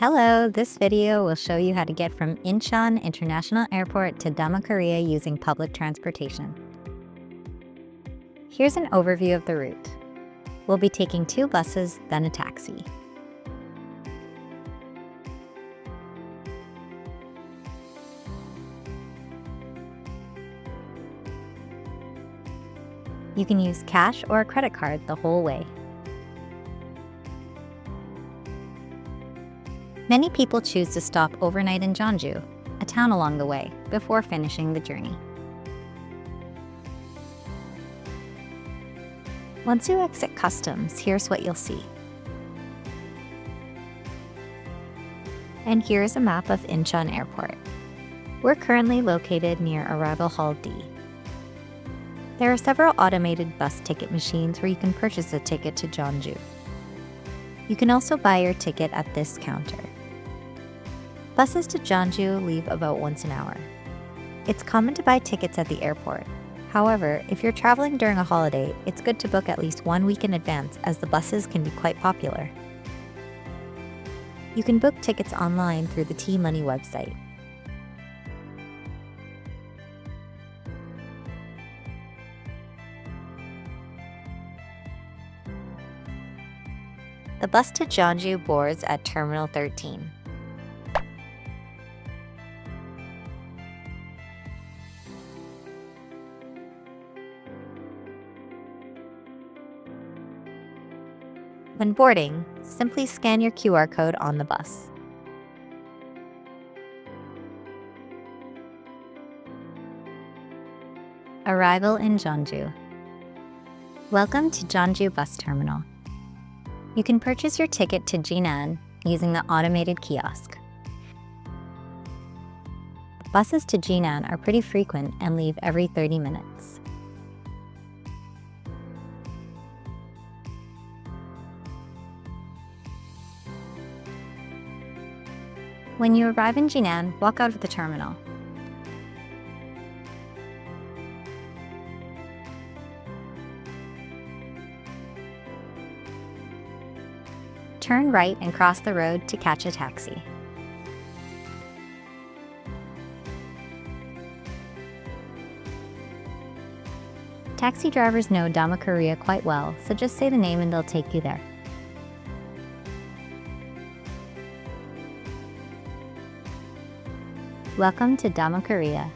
Hello, this video will show you how to get from Incheon International Airport to Dhamma Korea using public transportation. Here's an overview of the route. We'll be taking 2 buses, then a taxi. You can use cash or a credit card the whole way. Many people choose to stop overnight in Jeonju, a town along the way, before finishing the journey. Once you exit customs, here's what you'll see. And here's a map of Incheon Airport. We're currently located near Arrival Hall D. There are several automated bus ticket machines where you can purchase a ticket to Jeonju. You can also buy your ticket at this counter. Buses to Jeonju leave about once an hour. It's common to buy tickets at the airport. However, if you're traveling during a holiday, it's good to book at least 1 week in advance as the buses can be quite popular. You can book tickets online through the T-Money website. The bus to Jeonju boards at Terminal 13. When boarding, simply scan your QR code on the bus. Arrival in Jeonju. Welcome to Jeonju Bus Terminal. You can purchase your ticket to Jinan using the automated kiosk. Buses to Jinan are pretty frequent and leave every 30 minutes. When you arrive in Jinan, walk out of the terminal. Turn right and cross the road to catch a taxi. Taxi drivers know Dhamma Korea quite well, so just say the name and they'll take you there. Welcome to Dhamma Korea.